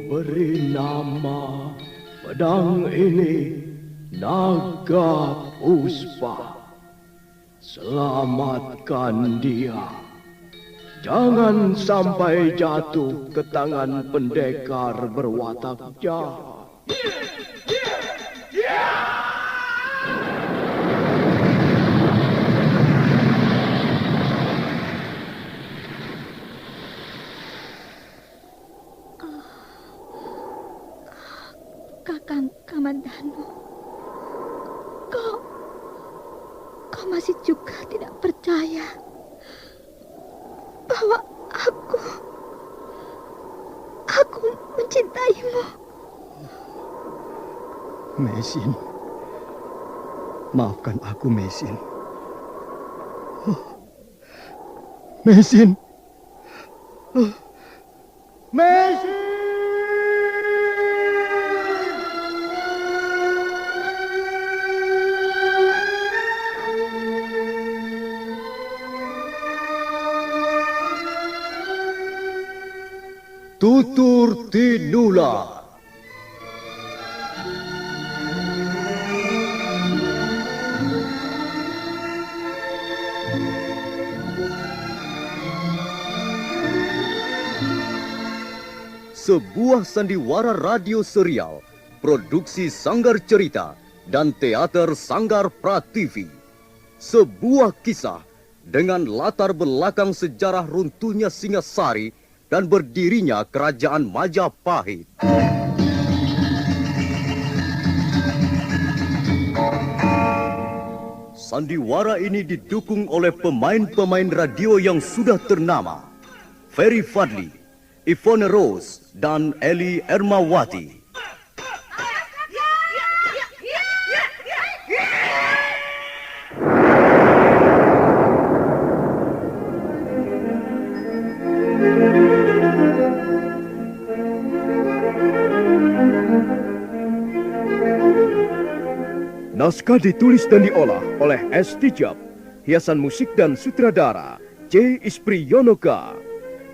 beri nama pedang ini Naga Puspa. Selamatkan dia. Jangan sampai jatuh ke tangan pendekar berwatak jahat. Kakang Kamandanu, kau masih juga tidak percaya bahwa aku mencintaimu. Mesin, maafkan aku, Mesin. Mesin. Mesin. Tutur Tinula. Sebuah sandiwara radio serial, produksi Sanggar Cerita dan Teater Sanggar Prativi. Sebuah kisah dengan latar belakang sejarah runtuhnya Singasari dan berdirinya Kerajaan Majapahit. Sandiwara ini didukung oleh pemain-pemain radio yang sudah ternama. Ferry Fadli, Ivone Rose, dan Eli Ermawati. Naskah ditulis dan diolah oleh S. Tijab. Hiasan musik dan sutradara C. Ispriyonoka.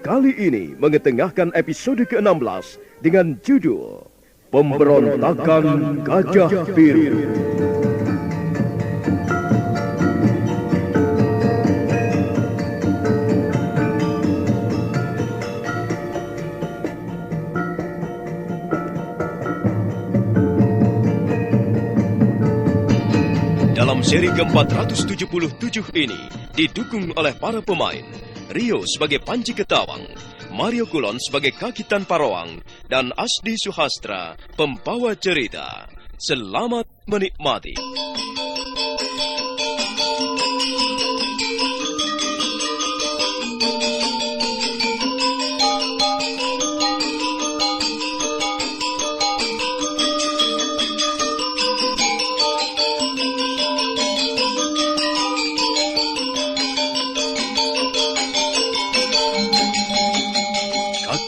Kali ini mengetengahkan episode ke-16 dengan judul Pemberontakan Gajah Biru. Dalam seri ke-477 ini didukung oleh para pemain Rio sebagai Panji Ketawang, Mario Kulon sebagai Kakitan Paroang, dan Asdi Suhastra pembawa cerita. Selamat menikmati.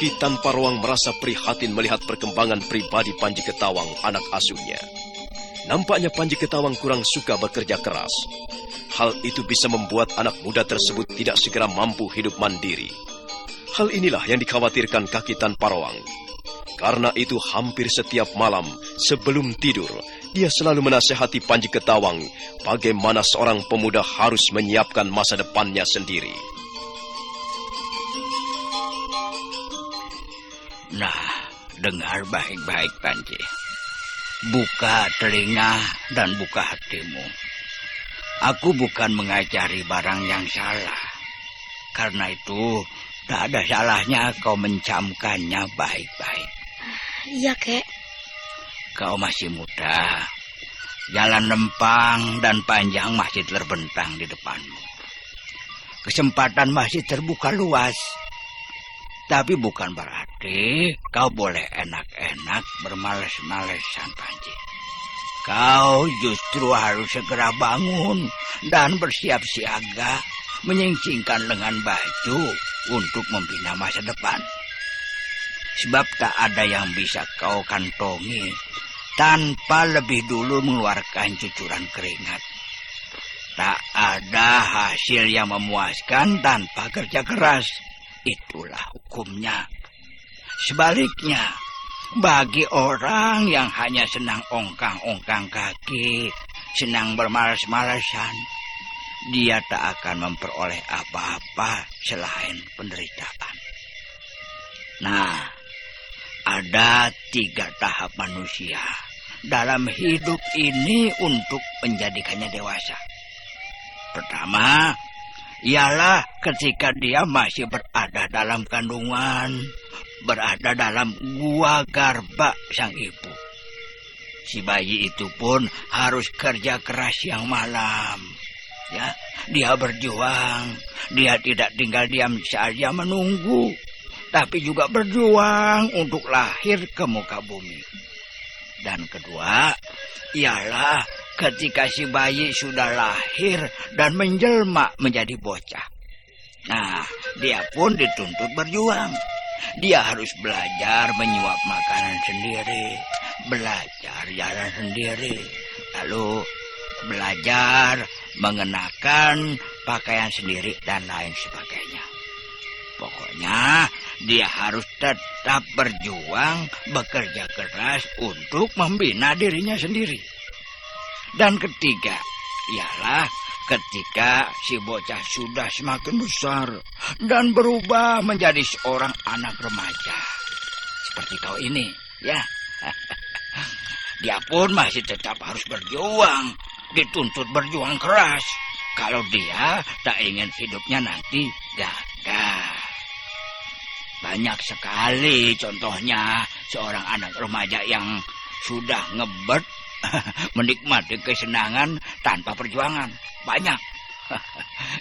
Kakitan Paroang merasa prihatin melihat perkembangan pribadi Panji Ketawang, anak asuhnya. Nampaknya Panji Ketawang kurang suka bekerja keras. Hal itu bisa membuat anak muda tersebut tidak segera mampu hidup mandiri. Hal inilah yang dikhawatirkan Kakitan Paroang. Karena itu hampir setiap malam sebelum tidur, dia selalu menasihati Panji Ketawang bagaimana seorang pemuda harus menyiapkan masa depannya sendiri. Nah, dengar baik-baik, Panji. Buka telinga dan buka hatimu. Aku bukan mengajari barang yang salah. Karena itu, tak ada salahnya kau mencamkannya baik-baik. Iya, Kek. Kau masih muda. Jalan lempang dan panjang masih terbentang di depanmu. Kesempatan masih terbuka luas. Tapi bukan berarti kau boleh enak-enak bermales-malesan, Panji. Kau justru harus segera bangun dan bersiap siaga, menyingsingkan lengan baju untuk membina masa depan. Sebab tak ada yang bisa kau kantongi tanpa lebih dulu mengeluarkan cucuran keringat. Tak ada hasil yang memuaskan tanpa kerja keras. Itulah hukumnya. Sebaliknya, Bagi orang yang hanya senang ongkang-ongkang kaki, senang bermalas-malasan, dia tak akan memperoleh apa-apa selain penderitaan. Nah, ada 3 tahap manusia dalam hidup ini untuk menjadikannya dewasa. Pertama, ialah ketika dia masih berada dalam kandungan, berada dalam gua garba sang ibu. Si bayi itu pun harus kerja keras siang malam. Ya, dia berjuang. Dia tidak tinggal diam saja menunggu, tapi juga berjuang untuk lahir ke muka bumi. Dan kedua, ialah ketika si bayi sudah lahir dan menjelma menjadi bocah. Nah, dia pun dituntut berjuang. Dia harus belajar menyuap makanan sendiri, belajar jalan sendiri, lalu belajar mengenakan pakaian sendiri dan lain sebagainya. Pokoknya dia harus tetap berjuang, bekerja keras untuk membina dirinya sendiri. Dan ketiga, ialah ketika si bocah sudah semakin besar dan berubah menjadi seorang anak remaja. Seperti kau ini, ya. Dia pun masih tetap harus berjuang, dituntut berjuang keras. Kalau dia tak ingin hidupnya nanti gagal. Banyak sekali contohnya seorang anak remaja yang sudah ngebet menikmati kesenangan tanpa perjuangan. Banyak.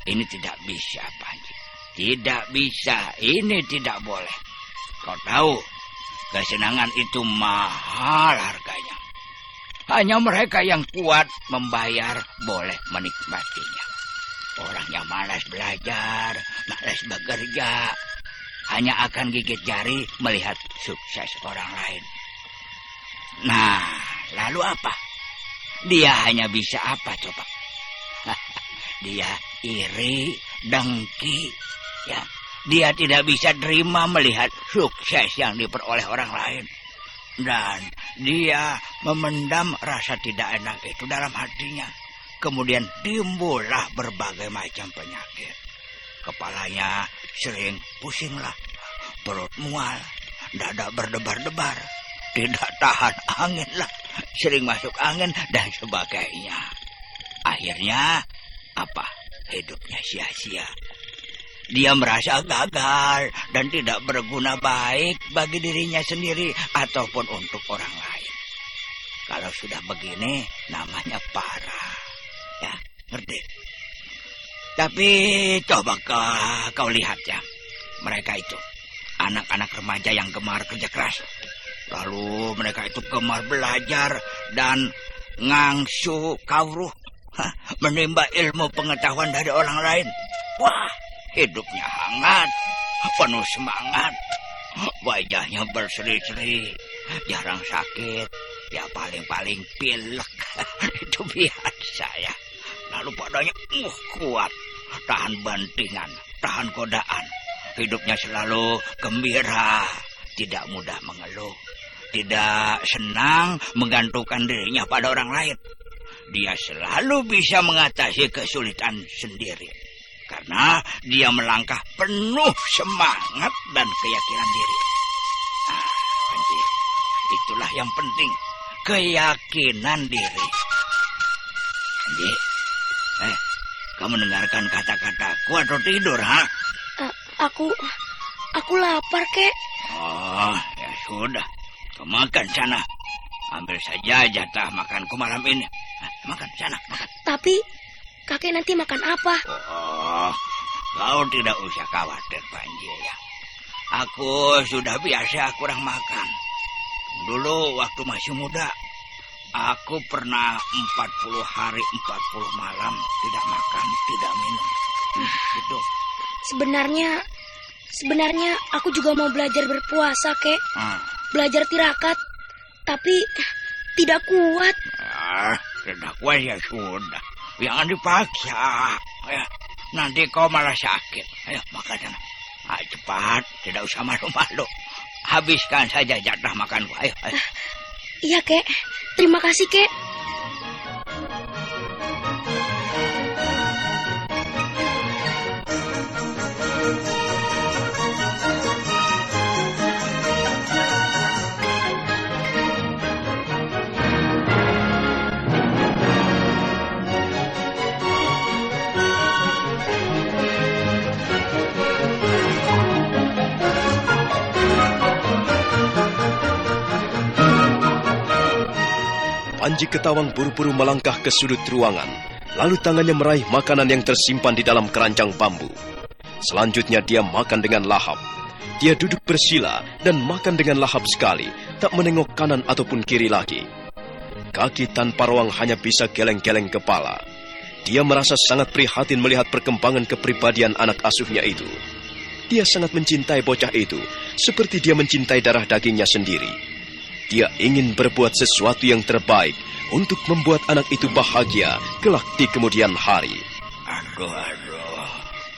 Ini tidak bisa, Panji. Tidak bisa. Ini tidak boleh. Kau tahu, kesenangan itu mahal harganya. Hanya mereka yang kuat membayar boleh menikmatinya. Orang yang malas belajar, malas bekerja, hanya akan gigit jari melihat sukses orang lain. Nah, lalu apa? Dia hanya bisa apa coba? Dia iri, dengki, ya. Dia tidak bisa terima melihat sukses yang diperoleh orang lain. Dan dia memendam rasa tidak enak itu dalam hatinya. Kemudian timbullah berbagai macam penyakit. Kepalanya sering pusinglah, perut mual, dada berdebar-debar, tidak tahan angin lah, sering masuk angin dan sebagainya. Akhirnya apa? Hidupnya sia-sia. Dia merasa gagal dan tidak berguna baik bagi dirinya sendiri ataupun untuk orang lain. Kalau sudah begini, namanya parah. Ya, ngerti? Tapi coba kau lihat ya, mereka itu anak-anak remaja yang gemar kerja keras. Lalu mereka itu gemar belajar dan ngangsu kawruh, menimba ilmu pengetahuan dari orang lain. Wah, hidupnya hangat, penuh semangat, wajahnya berseri-seri, jarang sakit, ya paling-paling pilek. Itu biasa ya. Lalu padanya kuat, tahan bantingan, tahan godaan. Hidupnya selalu gembira, tidak mudah mengeluh, tidak senang menggantungkan dirinya pada orang lain. Dia selalu bisa mengatasi kesulitan sendiri, karena dia melangkah penuh semangat dan keyakinan diri. Nah, Panji, itulah yang penting, keyakinan diri. Panji, kamu dengarkan kata-kataku atau tidur, ha? Aku lapar, Kek. Oh, ya sudah. Kau makan sana. Ambil saja jatah makanku malam ini. Makan sana, makan. Tapi kakek nanti makan apa? Oh, kau tidak usah khawatir, Panji ya. Aku sudah biasa kurang makan. Dulu waktu masih muda, aku pernah 40 hari 40 malam tidak makan, tidak minum. Gitu. Sebenarnya aku juga mau belajar berpuasa, Kek. Belajar tirakat, tapi tidak kuat. Tidak kuat ya sudah. Jangan dipaksa. Ya, nanti kau malah sakit. Ayo makan sana. Cepat, tidak usah malu-malu. habiskan saja jatah makanku. Ayo, ayo. Iya, Kek. Terima kasih, Kek. Panji Ketawang buru-buru melangkah ke sudut ruangan, lalu tangannya meraih makanan yang tersimpan di dalam keranjang bambu. Selanjutnya dia makan dengan lahap. Dia duduk bersila dan makan dengan lahap sekali, tak menengok kanan ataupun kiri lagi. Kaki Tan Parwang hanya bisa geleng-geleng kepala. Dia merasa sangat prihatin melihat perkembangan kepribadian anak asuhnya itu. Dia sangat mencintai bocah itu, seperti dia mencintai darah dagingnya sendiri. Dia ingin berbuat sesuatu yang terbaik untuk membuat anak itu bahagia kelak di kemudian hari. Aduh,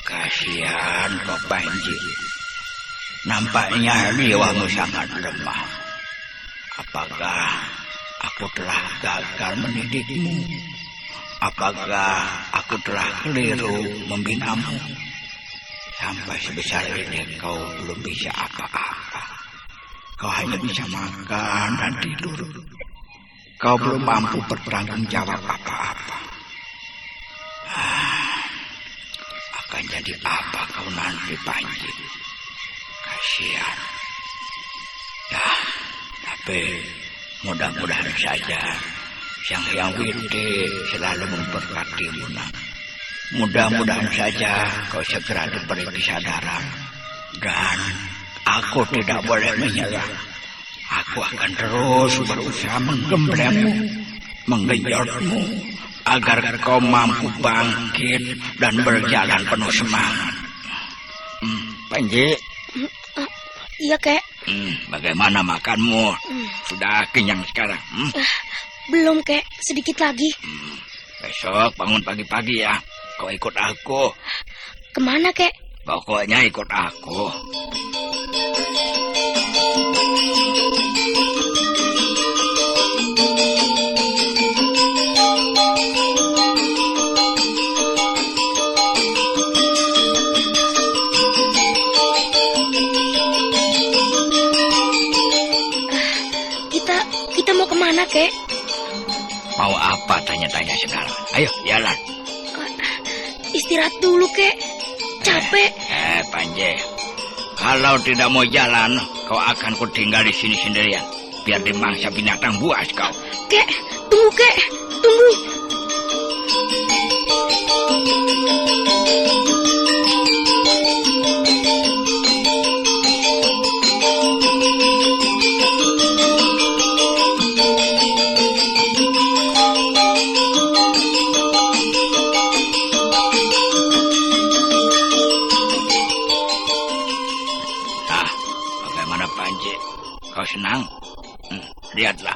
kasihan kau Panji. Nampaknya jiwamu sangat lemah. Apakah aku telah gagal mendidikmu? Apakah aku telah keliru membinamu? Sampai sebesar ini kau belum bisa apa-apa. Kau hanya bisa makan dan tidur. Kau belum mampu bertanggung jawab apa-apa. Akan jadi apa kau nanti, Panji? Kasihan. Ya, tapi mudah-mudahan saja Sang Hyang Widi selalu memberkatimu, nak. Mudah-mudahan saja kau segera diberi kesadaran. Dan aku tidak boleh menyerah. Aku akan terus berusaha menggemblengmu, menggenjotmu, agar kau mampu bangkit dan berjalan penuh semangat. Panji. Iya, Kek. Bagaimana makanmu? Sudah kenyang sekarang? Belum, Kek. Sedikit lagi. Besok bangun pagi-pagi ya. Kau ikut aku. Kemana, Kek? Pokoknya ikut aku. Kita mau kemana, Kek? Mau apa tanya-tanya segala? Ayo, jalan. Istirahat dulu, Kek. Capek. Panji. Kalau tidak mau jalan, kau akan kutinggal di sini sendirian. Biar dimangsa binatang buas kau. Kek, tunggu, Kek. Tunggu. Kau senang? Lihatlah.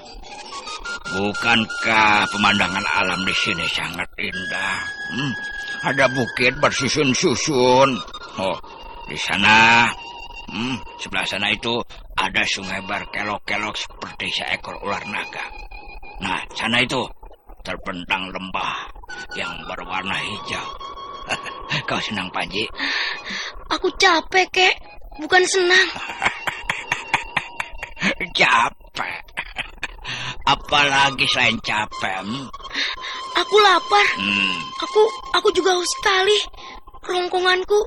Bukankah pemandangan alam di sini sangat indah? Ada bukit bersusun-susun. Oh, di sana, sebelah sana itu ada sungai berkelok-kelok seperti seekor ular naga. Nah, sana itu terbentang lembah yang berwarna hijau. Kau senang, Panji? Aku capek, Kek. Bukan senang. Capek. Apalagi selain capek? Aku lapar. Aku juga haus sekali. Rongkonganku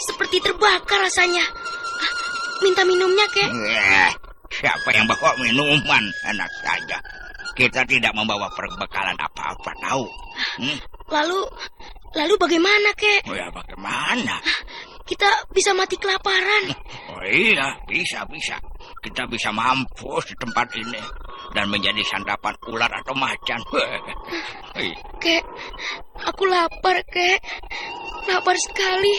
seperti terbakar rasanya. Minta minumnya, Kek. Siapa yang bawa minuman? Enak saja. Kita tidak membawa perbekalan apa-apa, tahu? Lalu bagaimana, Kek? Oh ya, bagaimana? Kita bisa mati kelaparan. Oh iya, bisa. Kita bisa mampus di tempat ini dan menjadi santapan ular atau macan. Kek, aku lapar, Kek. Lapar sekali.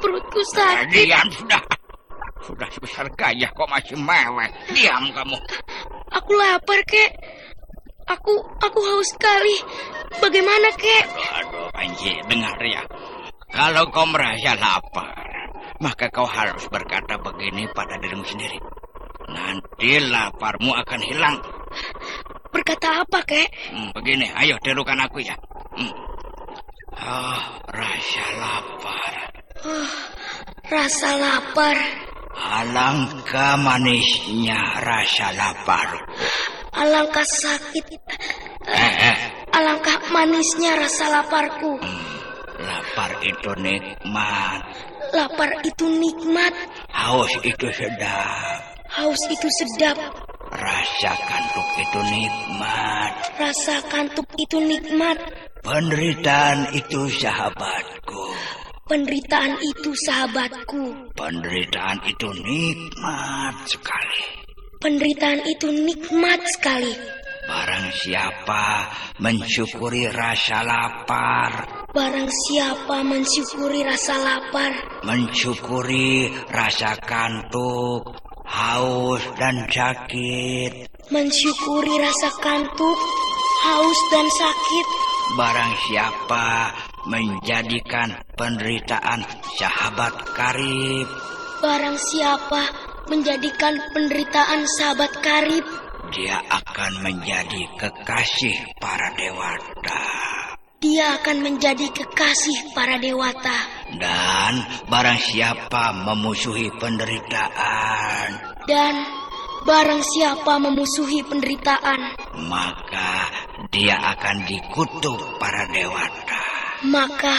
Perutku sakit. Diam, sudah sebesar gajah kok masih mewek. Diam kamu. Aku lapar, Kek. Aku haus sekali. Bagaimana, Kek? Aduh, Panji, dengar ya. Kalau kau merasa lapar, maka kau harus berkata begini pada dirimu sendiri. Nanti laparmu akan hilang. Berkata apa, kek? Begini, ayo tirukan aku ya. Rasa lapar. Rasa lapar. Alangkah manisnya rasa lapar. Alangkah sakit. Alangkah manisnya rasa laparku. Lapar itu nikmat. Lapar itu nikmat. Haus itu sedap. Haus itu sedap. Rasa kantuk itu nikmat. Rasa kantuk itu nikmat. Penderitaan itu sahabatku. Penderitaan itu sahabatku. Penderitaan itu nikmat sekali. Penderitaan itu nikmat sekali. Barang siapa mensyukuri rasa lapar, Barang siapa mensyukuri rasa lapar, mensyukuri rasa kantuk, haus dan sakit, mensyukuri rasa kantuk, haus dan sakit. barang siapa menjadikan penderitaan sahabat karib, Barang siapa menjadikan penderitaan sahabat karib, dia akan menjadi kekasih para dewata. dia akan menjadi kekasih para dewata. Dan barang siapa memusuhi penderitaan, Dan barang siapa memusuhi penderitaan, maka dia akan dikutuk para dewata. maka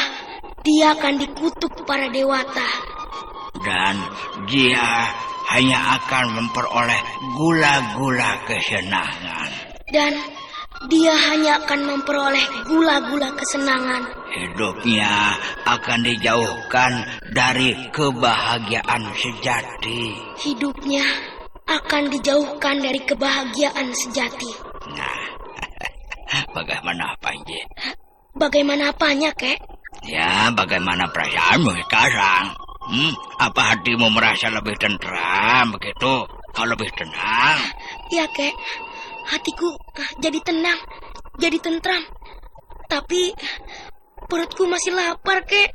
dia akan dikutuk para dewata. Dan dia hanya akan memperoleh gula-gula kesenangan. Dan dia hanya akan memperoleh gula-gula kesenangan. Hidupnya akan dijauhkan dari kebahagiaan sejati. Hidupnya akan dijauhkan dari kebahagiaan sejati. Nah, bagaimana Panji? Bagaimana apanya, kek? Ya, bagaimana perasaanmu sekarang? Apa hatimu merasa lebih tentram begitu? Kau lebih tenang? Ya, kek. Hatiku jadi tenang, jadi tentram. Tapi perutku masih lapar, kek.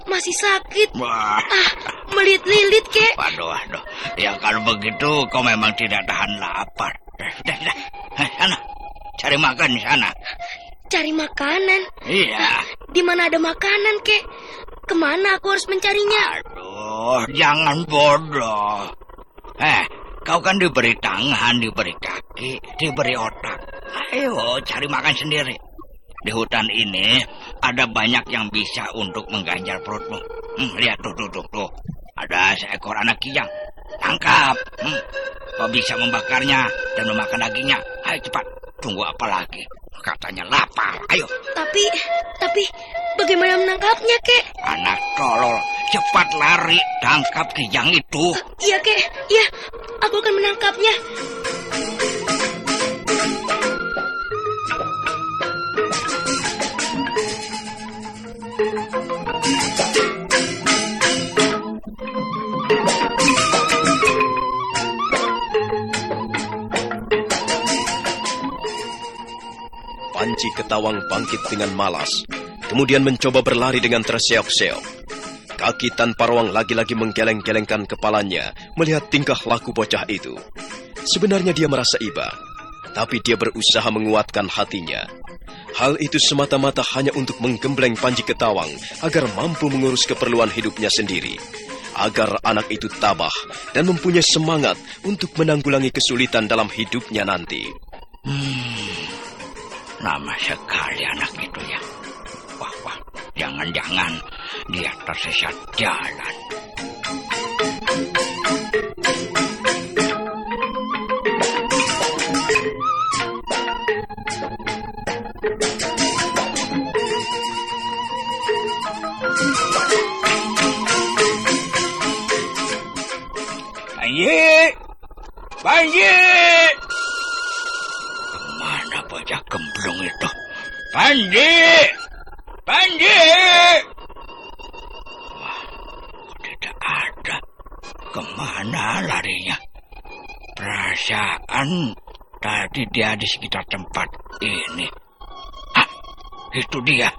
Masih sakit. Wah, Melilit-lilit, kek. waduh. Ya kalau begitu kau memang tidak tahan lapar. Dah. Sana, cari makan di sana. Cari makanan. Iya. Di mana ada makanan, kek? Kemana aku harus mencarinya? Aduh, jangan bodoh. Kau kan diberi tangan, diberi kaki, diberi otak. Ayo, cari makan sendiri. Di hutan ini ada banyak yang bisa untuk mengganjal perutmu. Lihat tuh. Ada seekor anak kijang. Tangkap. Kau bisa membakarnya dan memakan dagingnya. Ayo cepat. Tunggu apa lagi? Katanya lapar. Ayo. Tapi bagaimana menangkapnya, kek? Anak tolol, cepat lari, tangkap kijang itu. Iya, kek. Iya, aku akan menangkapnya. Panji Ketawang bangkit dengan malas, kemudian mencoba berlari dengan terseok-seok. Kaki tanpa ruang lagi-lagi menggeleng-gelengkan kepalanya melihat tingkah laku bocah itu. Sebenarnya dia merasa iba, tapi dia berusaha menguatkan hatinya. Hal itu semata-mata hanya untuk menggembleng Panji Ketawang agar mampu mengurus keperluan hidupnya sendiri. Agar anak itu tabah dan mempunyai semangat untuk menanggulangi kesulitan dalam hidupnya nanti. Lama sekali anak itu ya. Wah, jangan-jangan dia tersesat jalan. Panji! Kemana bocah gemblung itu? Panji! Wah, tidak ada. Kemana larinya? Perasaan tadi dia di sekitar tempat ini. Itu dia.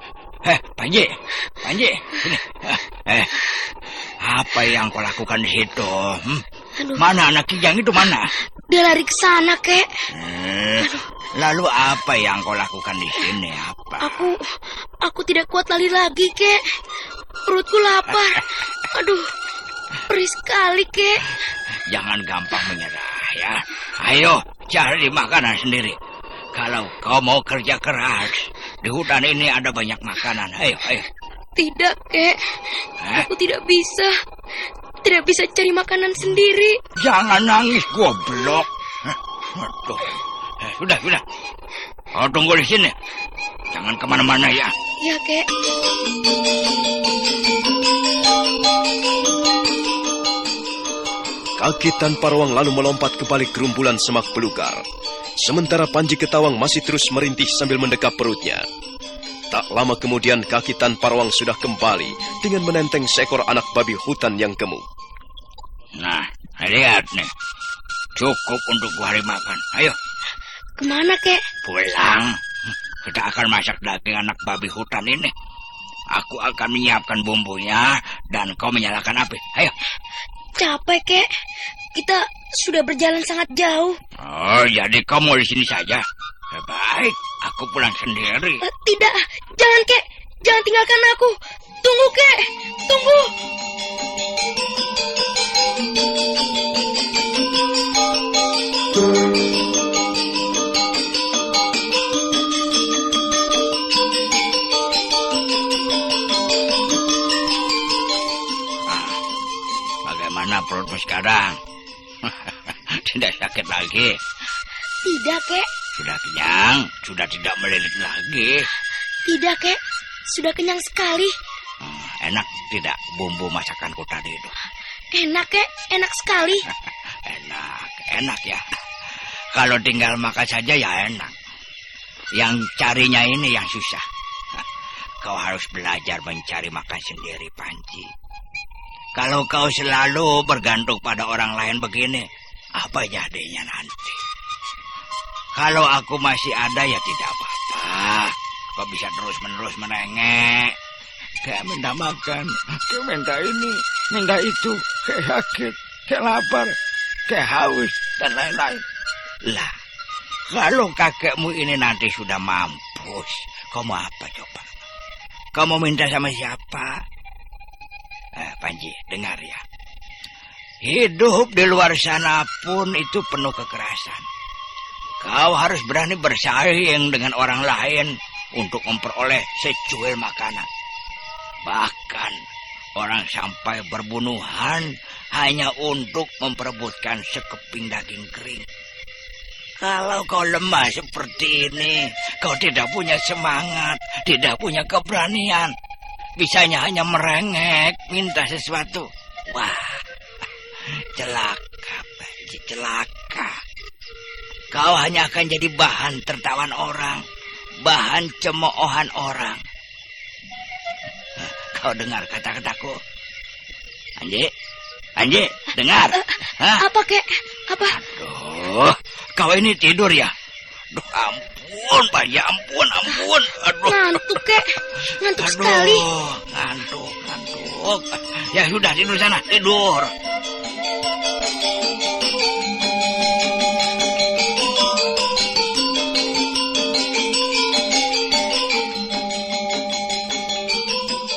Panji, sini. Apa yang kau lakukan di situ? Aduh. Mana anak Kijang itu mana? Dia lari ke sana, kek. Lalu apa yang kau lakukan di sini? Apa? Aku tidak kuat lari lagi, kek. Perutku lapar. Aduh, perih sekali, kek. Jangan gampang menyerah ya. Ayo, cari makanan sendiri. Kalau kau mau kerja keras, di hutan ini ada banyak makanan. Ayo. Tidak, kek. Aku tidak bisa. Tidak bisa cari makanan sendiri. Jangan nangis, goblok. Aduh. Sudah. Kau tunggu di sini. Jangan kemana-mana ya. Ya, kek. Kaki tanpa ruang lalu melompat ke balik gerumbulan semak belukar. Sementara Panji Ketawang masih terus merintih sambil mendekap perutnya. Tak lama kemudian kaki tanpa ruang sudah kembali dengan menenteng seekor anak babi hutan yang gemuk. Nah, lihat nih. Cukup untuk 2 hari makan. Ayo. Kemana, kek? Pulang. Kita akan masak daging anak babi hutan ini. Aku akan menyiapkan bumbunya dan kau menyalakan api. Ayo. Capek, kek. Kita sudah berjalan sangat jauh. Oh, jadi kau mau di sini saja? Baik, aku pulang sendiri. Tidak, jangan, kek. Jangan tinggalkan aku. Tunggu, kek. Tunggu. Bagaimana perutmu sekarang? Tidak sakit lagi? Tidak, kek. Sudah kenyang? Sudah tidak melilit lagi? Tidak, kek. Sudah kenyang sekali. Enak tidak bumbu masakanku tadi itu? Enak, kek. Enak sekali. Enak ya. Kalau tinggal makan saja ya enak. Yang carinya ini yang susah. Kau harus belajar mencari makan sendiri, Panji. Kalau kau selalu bergantung pada orang lain begini, apa jadinya nanti? Kalau aku masih ada ya tidak apa-apa. Kau bisa terus-menerus menengek. Kayak minta makan, kayak minta ini, minta itu, kayak sakit, kayak lapar, kayak haus, dan lain-lain. Lah, kalau kakekmu ini nanti sudah mampus, kau mau apa coba? Kau mau minta sama siapa? Panji, dengar ya. Hidup di luar sana pun itu penuh kekerasan. Kau harus berani bersaing dengan orang lain untuk memperoleh secuil makanan. Bahkan orang sampai berbunuhan hanya untuk memperebutkan sekeping daging kering. Kalau kau lemah seperti ini, kau tidak punya semangat, tidak punya keberanian. Bisanya hanya merengek, minta sesuatu. Wah, celaka, Panji, celaka. Kau hanya akan jadi bahan tertawan orang, bahan cemoohan orang. Kau dengar kata-kataku? Anji, dengar? Apa, kek? Apa? Aduh, kau ini tidur ya? Aduh, ampun, Panji, ampun. Aduh. Ngantuk, kek. Ngantuk sekali. Ngantuk. Ya sudah, tidur sana, tidur.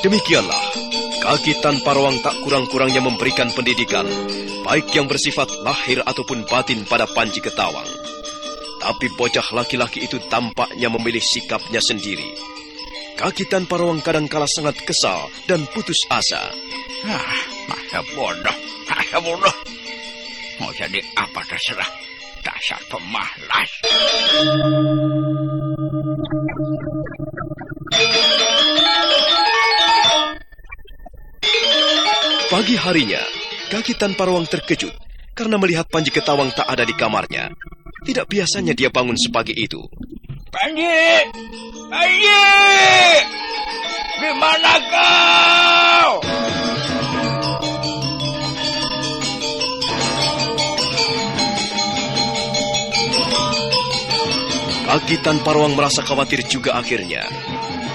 Demikianlah, kaki tanpa ruang tak kurang-kurangnya memberikan pendidikan, baik yang bersifat lahir ataupun batin pada Panji Ketawang. Tapi bocah laki-laki itu tampaknya memilih sikapnya sendiri. Kaki tanpa ruang kadangkala sangat kesal dan putus asa. Masa bodoh. Mau jadi apa terserah. Dasar pemalas. Pagi harinya, kaki tanpa ruang terkejut karena melihat Panji Ketawang tak ada di kamarnya. Tidak biasanya dia bangun sepagi itu. Panji! Di mana kau? Kaki tanpa ruang merasa khawatir juga akhirnya.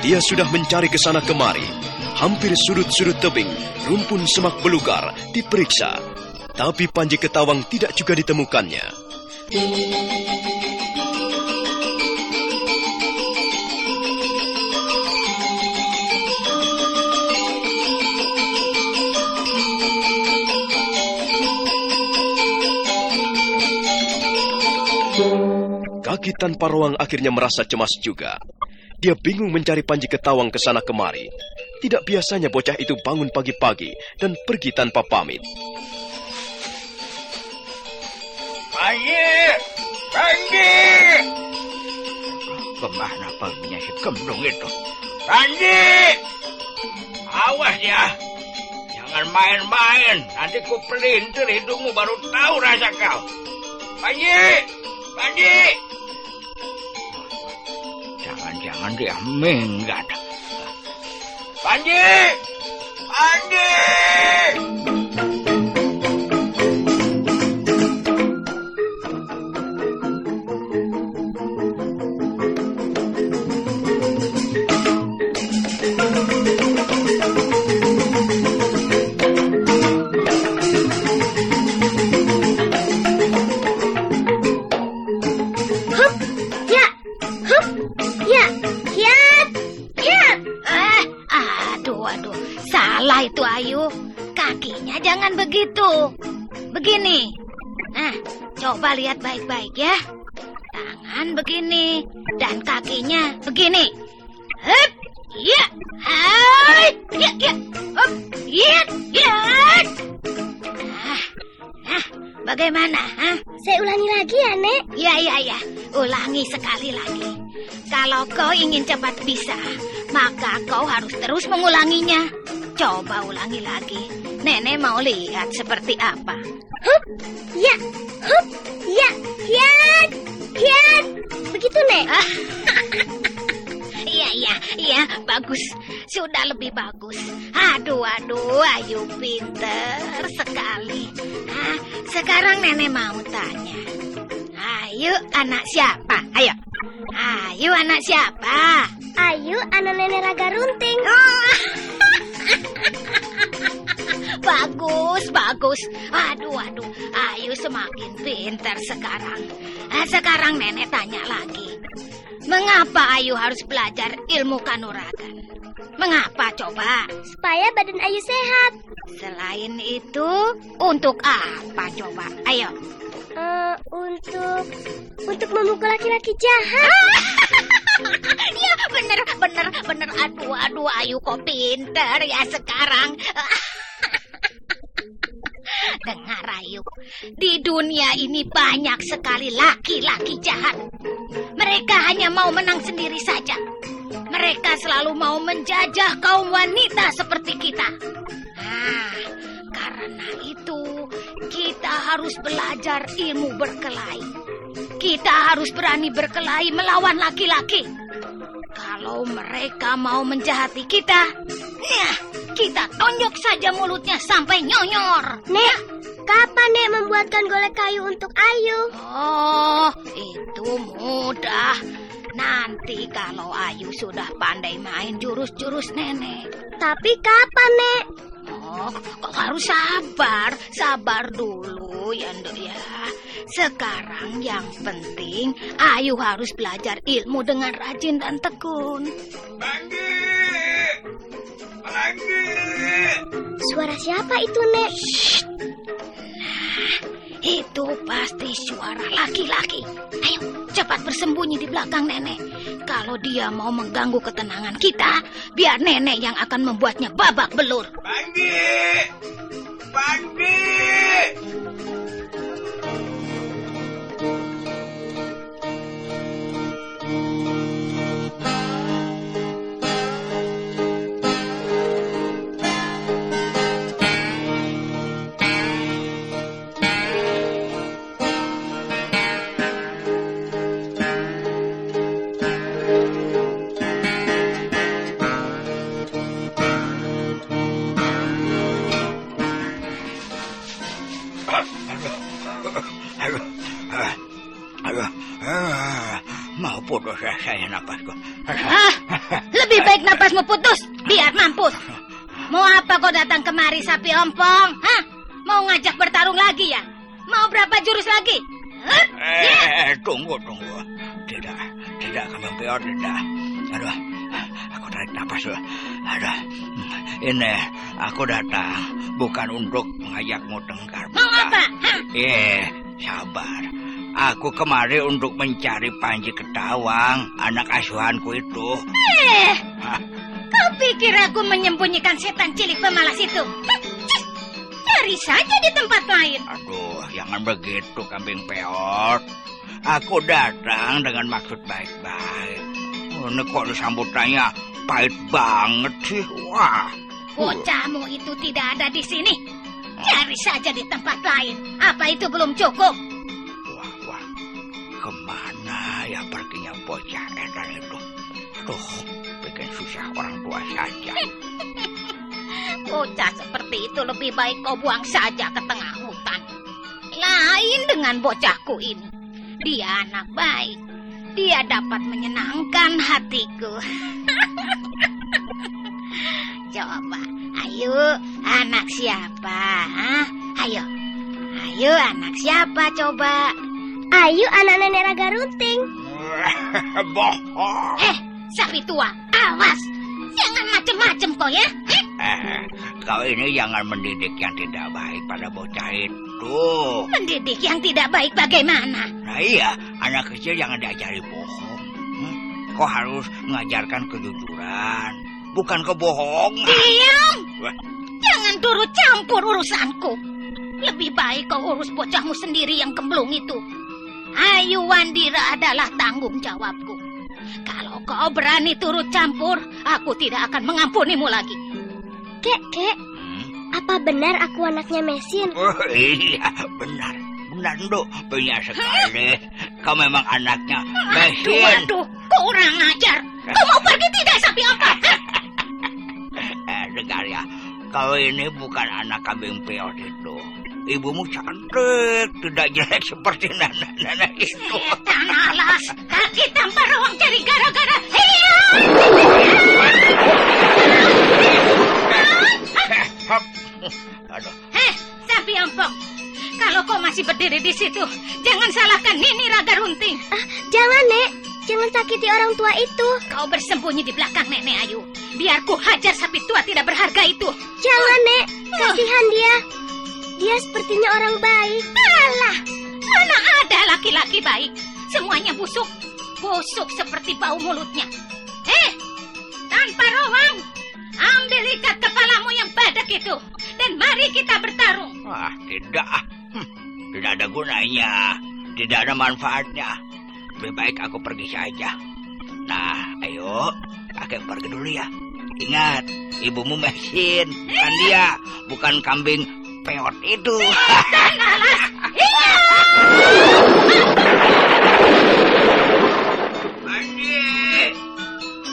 Dia sudah mencari ke sana kemari. Hampir sudut-sudut tebing, rumpun semak belukar diperiksa. Tapi Panji Ketawang tidak juga ditemukannya. Kaki Tanpa Ruang akhirnya merasa cemas juga. Dia bingung mencari Panji Ketawang ke sana kemari. Tidak biasanya bocah itu bangun pagi-pagi dan pergi tanpa pamit. Panji! Panji! Kemana perginya si Gemblung itu? Panji! Awas ya! Jangan main-main. Nanti ku pelintir hidungmu baru tahu rasa kau. Panji! Panji! Jangan-jangan dia minggat. Panji! Panji! Salah itu Ayu, kakinya jangan begitu. Begini. Nah, coba lihat baik-baik ya. Tangan begini dan kakinya begini. Hup, ya, hai, ya, ya, hup, ya, ya. Nah, bagaimana? Saya ulangi lagi ya, Nek. Ya, ulangi sekali lagi. Kalau kau ingin cepat bisa, maka kau harus terus mengulanginya. Coba ulangi lagi. Nenek mau lihat seperti apa. Hup, ya, hiat. Begitu, Nek. Iya, bagus. Sudah lebih bagus. Aduh, Ayu pinter sekali. Sekarang nenek mau tanya. Ayu anak siapa? Ayu anak siapa? Ayu anak Nenek Raga Runting. Bagus. Aduh, Ayu semakin pintar sekarang. Sekarang nenek tanya lagi. Mengapa Ayu harus belajar ilmu kanuragan? Mengapa coba? Supaya badan Ayu sehat. Selain itu, untuk apa coba? Ayo. Untuk memukul laki-laki jahat. Ya, bener. Aduh, Ayu kok pinter ya sekarang. Dengar Ayu, di dunia ini banyak sekali laki-laki jahat. Mereka hanya mau menang sendiri saja. Mereka selalu mau menjajah kaum wanita seperti kita. Karena itu kita harus belajar ilmu berkelahi. Kita harus berani berkelahi melawan laki-laki. Kalau mereka mau menjahati kita, kita tonjok saja mulutnya sampai nyonyor. Nek, kapan Nek membuatkan golek kayu untuk Ayu? Oh, itu mudah. Nanti kalau Ayu sudah pandai main jurus-jurus nenek. Tapi kapan, Nek? Oh, kok harus sabar dulu ya, Nduk ya. Sekarang yang penting Ayu harus belajar ilmu dengan rajin dan tekun. Panji! Suara siapa itu, Nek? Shh. Nah, itu pasti suara laki-laki. Ayo, cepat bersembunyi di belakang nenek. Kalau dia mau mengganggu ketenangan kita, biar nenek yang akan membuatnya babak belur. Panji! Mau putus saya napasku. Lebih baik napasmu putus, biar mampus. Mau apa kau datang kemari sapi ompong? Mau ngajak bertarung lagi ya? Mau berapa jurus lagi? Tunggu. Tidak, Kambing Peot, tidak. Aduh, aku tarik napas. Aduh, ini aku datang bukan untuk mengajakmu tengkar. Mau apa? Sabar. Aku kemari untuk mencari Panji Ketawang, anak asuhanku itu. Kau pikir aku menyembunyikan setan cilik pemalas itu? Cari saja di tempat lain. Aduh, jangan begitu, Kambing Peot. Aku datang dengan maksud baik-baik. Ini kok sambutannya pahit banget sih. Wah. Bocahmu itu tidak ada di sini. Cari saja di tempat lain. Apa itu belum cukup? Wah. Kemana ya perginya bocah edan itu? Aduh, bikin susah orang tua saja. Bocah seperti itu lebih baik kau buang saja ke tengah hutan. Lain dengan bocahku ini. Dia anak baik. Dia dapat menyenangkan hatiku. Coba, ayo anak siapa? Ayo anak siapa coba? Ayo anak nenek Raga Runting. Bohong. Sapi tua, awas. Jangan macem-macem kau ya. Kau ini jangan mendidik yang tidak baik pada bocah itu. Mendidik yang tidak baik bagaimana? Nah iya, anak kecil jangan diajari bohong. Kau harus mengajarkan kejujuran, bukan kebohongan. Diam! Jangan turut campur urusanku. Lebih baik kau urus bocahmu sendiri yang kemblung itu. Ayu Wandira adalah tanggung jawabku. Kalau kau berani turut campur, aku tidak akan mengampunimu lagi. Kek, apa benar aku anaknya Mesin? Oh iya, benar, Nduk. Benar sekali. Kau memang anaknya Mesin. Waduh, kurang ajar. Kau mau pergi tidak, sapi apa? Dengar ya, kau ini bukan anak Kambing Peot itu. Ibumu cantik, tidak jelek seperti nenek itu. Setan alas, kaki tampar ruang cari gara-gara. Aduh. Sapi ompong. Kalau kau masih berdiri di situ, jangan salahkan Nini Raga Runting. Jangan, Nek. Jangan sakiti orang tua itu. Kau bersembunyi di belakang Nenek Ayu. Biar ku hajar sapi tua tidak berharga itu. Jangan, Nek. Kasihan dia. Dia sepertinya orang baik. Alah, mana ada laki-laki baik. Semuanya busuk. Busuk seperti bau mulutnya. Tanpa ruang. Ambil ikat kepalamu yang badak itu. Dan mari kita bertarung. Wah, tidak. Tidak ada gunanya. Tidak ada manfaatnya. Lebih baik aku pergi saja. Nah, ayo. Kakek pergi dulu ya. Ingat, ibumu Mesin. Bukan dia. Bukan Kambing Peot itu.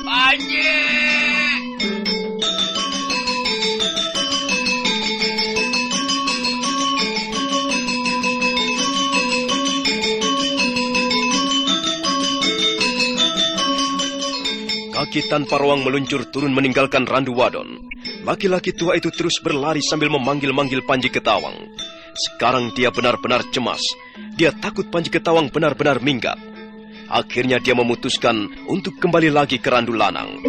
Panji! Kaki tanpa ruang meluncur turun meninggalkan Randu Wadon. Laki-laki tua itu terus berlari sambil memanggil-manggil Panji Ketawang. Sekarang dia benar-benar cemas. Dia takut Panji Ketawang benar-benar minggat. Akhirnya dia memutuskan untuk kembali lagi ke Randu Lanang.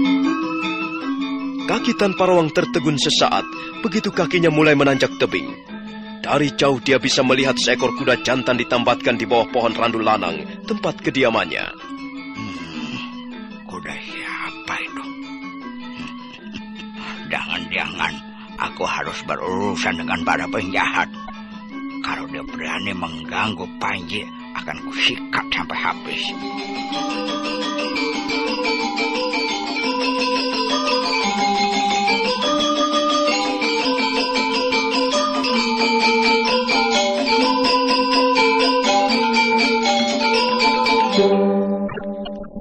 Kaki tanpa ruang tertegun sesaat, begitu kakinya mulai menanjak tebing. Dari jauh dia bisa melihat seekor kuda jantan ditambatkan di bawah pohon Randu Lanang, tempat kediamannya. Kuda siapa itu? Jangan-jangan aku harus berurusan dengan para penjahat. Kalau dia berani mengganggu Panji, akan kusikat sampai habis.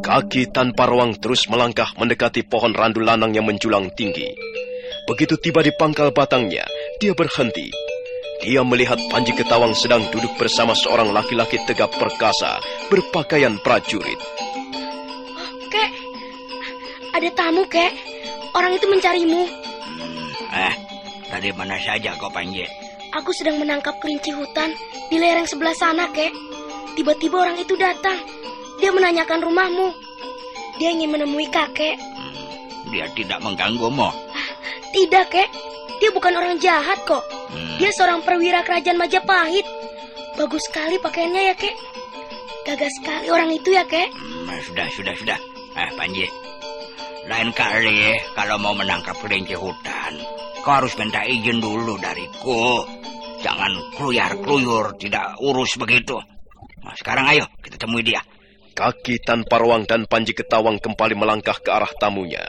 Kaki tanpa ruang terus melangkah mendekati pohon Randu Lanang yang menjulang tinggi. Begitu tiba di pangkal batangnya, dia berhenti. Dia melihat Panji Ketawang sedang duduk bersama seorang laki-laki tegap perkasa, berpakaian prajurit. Kek, ada tamu, Kek. Orang itu mencarimu. Dari mana saja kau, Panji? Aku sedang menangkap kelinci hutan di lereng sebelah sana, kek. Tiba-tiba orang itu datang. Dia menanyakan rumahmu. Dia ingin menemui kakek. Dia tidak mengganggumu? Tidak, kek. Dia bukan orang jahat kok. Dia seorang perwira kerajaan Majapahit. Bagus sekali pakaiannya ya, kek. Gagah sekali orang itu ya, kek. Sudah. Panji, lain kali kalau mau menangkap kelinci hutan, kau harus minta izin dulu dariku. Jangan keluyar-keluyur, tidak urus begitu. Nah, sekarang ayo kita temui dia. Kaki Tanpa Ruang dan Panji Ketawang kembali melangkah ke arah tamunya.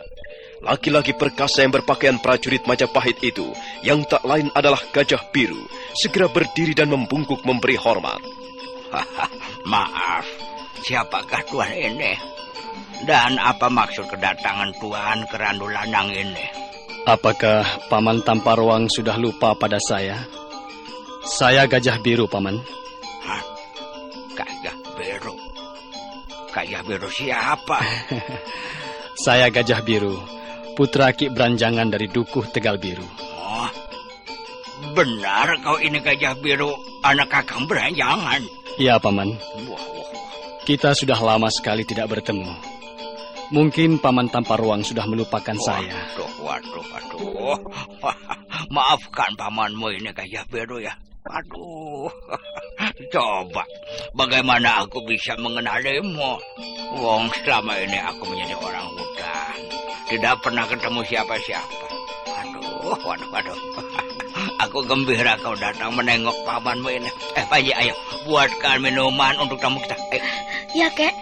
Laki-laki perkasa yang berpakaian prajurit Majapahit itu, yang tak lain adalah Gajah Biru, segera berdiri dan membungkuk memberi hormat. Maaf, siapakah Tuan ini? Dan apa maksud kedatangan Tuan ke Randu Lanang ini? Apakah Paman Tanpa Ruang sudah lupa pada saya? Saya Gajah Biru, Paman. Hah? Gajah Biru? Gajah Biru siapa? Saya Gajah Biru, putra Ki Branjangan dari Dukuh Tegal Biru. Oh, benar kau ini Gajah Biru, anak Kakang Branjangan? Iya, Paman. Kita sudah lama sekali tidak bertemu. Mungkin Paman Tanpa Ruang sudah melupakan saya. Waduh. Maafkan pamanmu ini Gajah Biru ya. Aduh. Coba, bagaimana aku bisa mengenalimu? Wong, selama ini aku menjadi orang hutan. Tidak pernah ketemu siapa-siapa. Waduh. Aku gembira kau datang menengok pamanmu ini. Panji, ayo buatkan minuman untuk tamu kita. Ya, kek.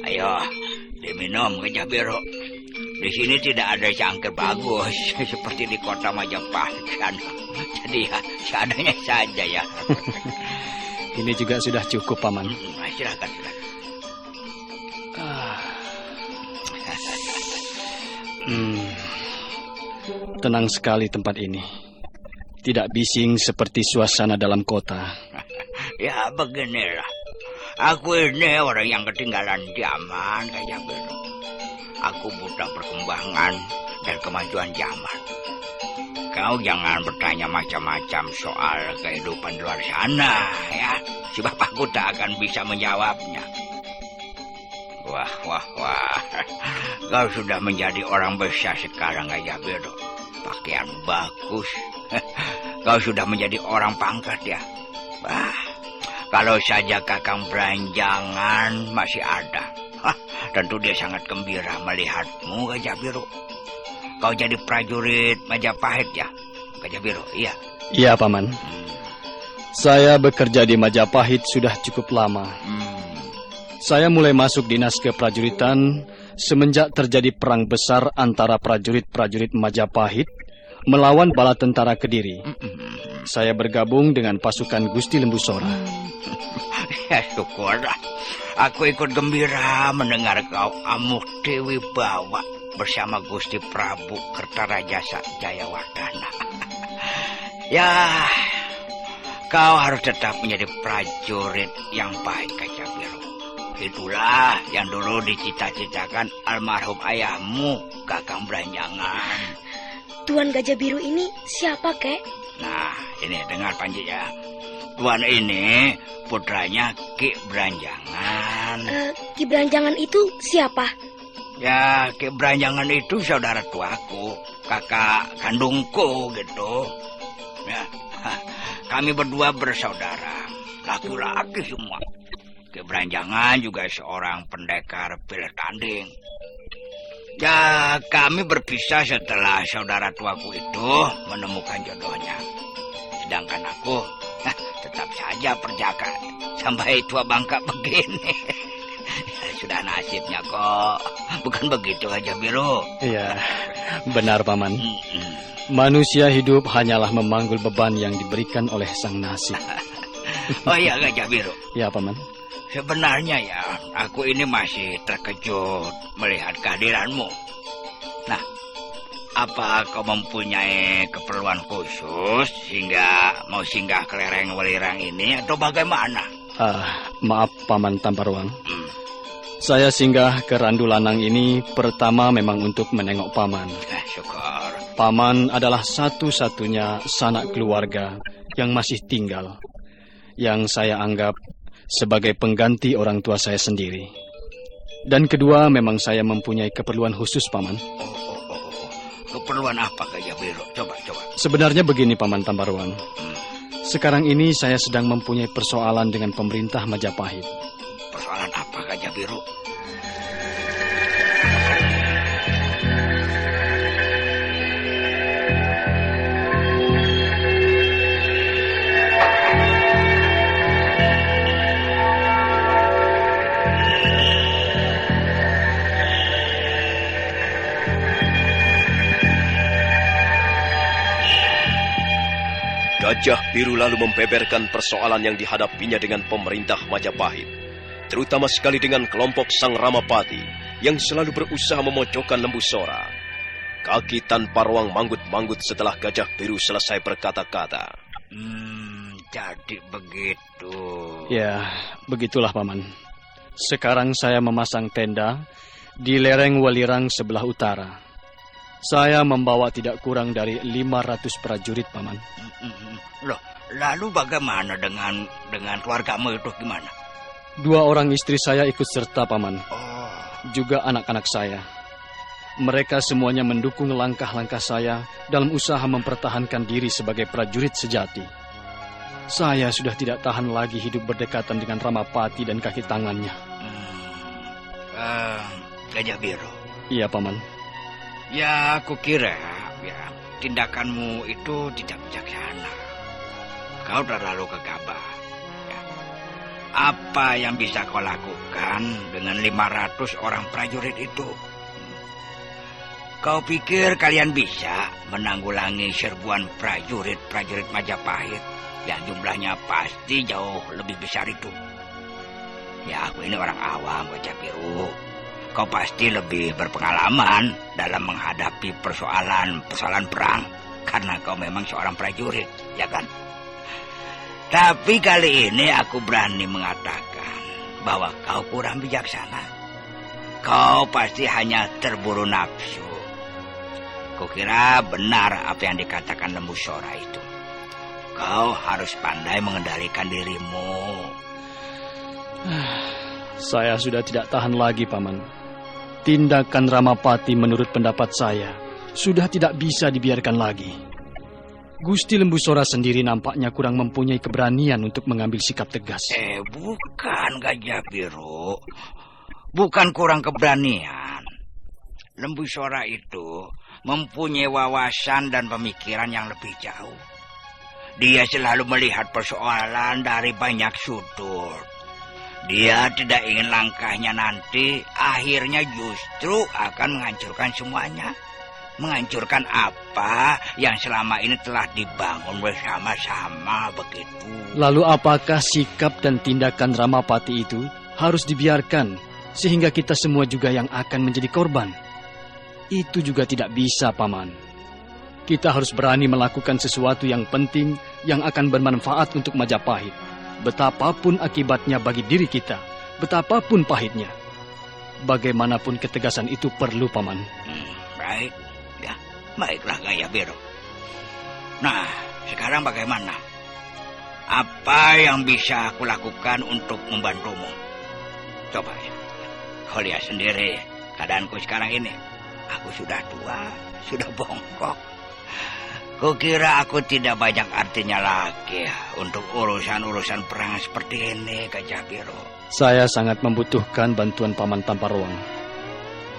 Ayo, diminum Gajah Biru. Di sini tidak ada cangkir bagus seperti di kota Majapahit sana. Jadi ya seadanya saja ya. Ini juga sudah cukup, Paman. Silakan. Tenang sekali tempat ini. Tidak bising seperti suasana dalam kota. Ya beginilah. Aku ini orang yang ketinggalan zaman, Gajah Biru. Aku buta perkembangan dan kemajuan zaman. Kau jangan bertanya macam-macam soal kehidupan luar sana, ya. Sebab aku tak akan bisa menjawabnya. Wah. Kau sudah menjadi orang besar sekarang, Gajah Biru. Pakaian bagus. Kau sudah menjadi orang pangkat, ya. Wah, kalau saja Kakang Branjangan masih ada. Tentu dia sangat gembira melihatmu, Gajah Biru. Kau jadi prajurit Majapahit ya, Gajah Biru, iya? Iya, Paman. Saya bekerja di Majapahit sudah cukup lama. Saya mulai masuk dinas keprajuritan semenjak terjadi perang besar antara prajurit-prajurit Majapahit melawan bala tentara Kediri. Saya bergabung dengan pasukan Gusti Lembusora. Ya, syukurlah. Aku ikut gembira mendengar kau Amukti Wibawa bersama Gusti Prabu Kertarajasa Jayawardana. Ya, kau harus tetap menjadi prajurit yang baik, Gajah Biru. Itulah yang dulu dicita-citakan almarhum ayahmu, Kakang Branjangan. Tuan Gajah Biru ini siapa, kek? Nah, ini dengar Panji ya. Tuan ini putranya Ki Branjangan. Ki Branjangan itu siapa? Ya, Ki Branjangan itu saudara tuaku, kakak kandungku gitu. Ya, kami berdua bersaudara, laki-laki semua. Ki Branjangan juga seorang pendekar pilih tanding. Ya, kami berpisah setelah saudara tuaku itu menemukan jodohnya. Sedangkan aku tetap saja perjaka sampai tua bangka begini. Sudah nasibnya kok. Bukan begitu, Gajah Biru? Iya, benar, Paman. Manusia hidup hanyalah memanggul beban yang diberikan oleh sang nasib. Oh iya, Gajah Biru. Ya, Paman. Sebenarnya ya, aku ini masih terkejut melihat kehadiranmu. Nah, Apa kau mempunyai keperluan khusus sehingga mau singgah ke lereng Welirang ini atau bagaimana? Maaf Paman Tamparwang. Saya singgah ke Randu Lanang ini pertama memang untuk menengok Paman. Syukur. Paman adalah satu-satunya sanak keluarga yang masih tinggal, yang saya anggap sebagai pengganti orang tua saya sendiri. Dan kedua, memang saya mempunyai keperluan khusus, Paman. Keperluan apa, Gajah Biru? Coba. Sebenarnya begini, Paman Tamparwang. Sekarang ini saya sedang mempunyai persoalan dengan pemerintah Majapahit. Persoalan apa, Gajah Biru? Gajah Biru lalu membeberkan persoalan yang dihadapinya dengan pemerintah Majapahit, terutama sekali dengan kelompok Sang Ramapati yang selalu berusaha memojokkan Lembu Sora. Kaki Tanparwang manggut-manggut setelah Gajah Biru selesai berkata-kata. Jadi begitu. Ya, begitulah Paman. Sekarang saya memasang tenda di lereng Welirang sebelah utara. Saya membawa tidak kurang dari 500 prajurit, Paman. Loh, lalu bagaimana dengan keluargamu itu gimana? 2 orang istri saya ikut serta, Paman. Juga anak-anak saya. Mereka semuanya mendukung langkah-langkah saya dalam usaha mempertahankan diri sebagai prajurit sejati. Saya sudah tidak tahan lagi hidup berdekatan dengan Ramapati dan kaki tangannya. Gajah Biru. Iya, Paman. Ya, aku kira tindakanmu itu tidak bijaksana. Kau terlalu gegabah. Ya. Apa yang bisa kau lakukan dengan 500 orang prajurit itu? Kau pikir kalian bisa menanggulangi serbuan prajurit Majapahit yang jumlahnya pasti jauh lebih besar itu? Ya, aku ini orang awam, Gajah Biru. Kau pasti lebih berpengalaman dalam menghadapi persoalan perang karena kau memang seorang prajurit, ya kan? Tapi kali ini aku berani mengatakan bahwa kau kurang bijaksana. Kau pasti hanya terburu nafsu. Kukira benar apa yang dikatakan Lembu Sora itu. Kau harus pandai mengendalikan dirimu. Saya sudah tidak tahan lagi, Paman. Tindakan Ramapati menurut pendapat saya sudah tidak bisa dibiarkan lagi. Gusti Lembu Sora sendiri nampaknya kurang mempunyai keberanian untuk mengambil sikap tegas. Bukan, Gajah Biru. Bukan kurang keberanian. Lembu Sora itu mempunyai wawasan dan pemikiran yang lebih jauh. Dia selalu melihat persoalan dari banyak sudut. Dia tidak ingin langkahnya nanti akhirnya justru akan menghancurkan semuanya. Menghancurkan apa yang selama ini telah dibangun bersama-sama begitu. Lalu apakah sikap dan tindakan Ramapati itu harus dibiarkan sehingga kita semua juga yang akan menjadi korban? Itu juga tidak bisa, Paman. Kita harus berani melakukan sesuatu yang penting yang akan bermanfaat untuk Majapahit. Betapapun akibatnya bagi diri kita, betapapun pahitnya. Bagaimanapun ketegasan itu perlu, Paman. Baik, ya, baiklah Gajah Biru. Nah, sekarang bagaimana? Apa yang bisa aku lakukan untuk membantumu? Coba ya, kau lihat sendiri keadaanku sekarang ini. Aku sudah tua, sudah bongkok. Kukira aku tidak banyak artinya lagi untuk urusan-urusan perang seperti ini, Gajah Biru. Saya sangat membutuhkan bantuan Paman Tamparwang.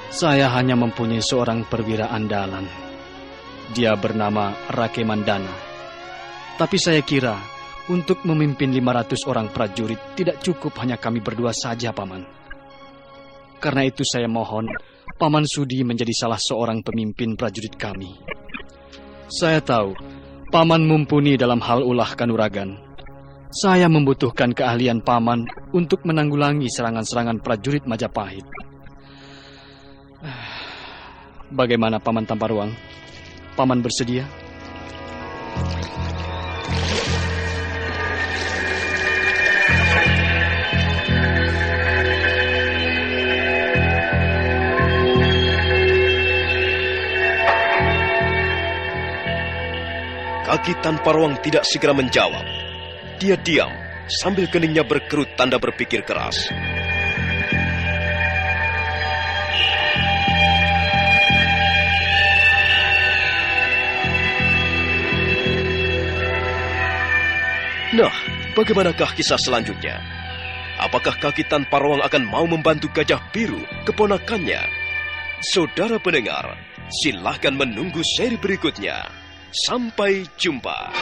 Saya hanya mempunyai seorang perwira andalan. Dia bernama Rake Mandana. Tapi saya kira untuk memimpin 500 orang prajurit tidak cukup hanya kami berdua saja, Paman. Karena itu saya mohon Paman Sudi menjadi salah seorang pemimpin prajurit kami. Saya tahu, Paman mumpuni dalam hal ulah kanuragan. Saya membutuhkan keahlian Paman untuk menanggulangi serangan-serangan prajurit Majapahit. Bagaimana Paman Tamparwang? Paman bersedia? Kaki tanpa ruang tidak segera menjawab. Dia diam, sambil keningnya berkerut tanda berpikir keras. Nah, bagaimanakah kisah selanjutnya? Apakah kaki tanpa ruang akan mau membantu Gajah Biru, keponakannya? Saudara pendengar, silahkan menunggu seri berikutnya. Sampai jumpa.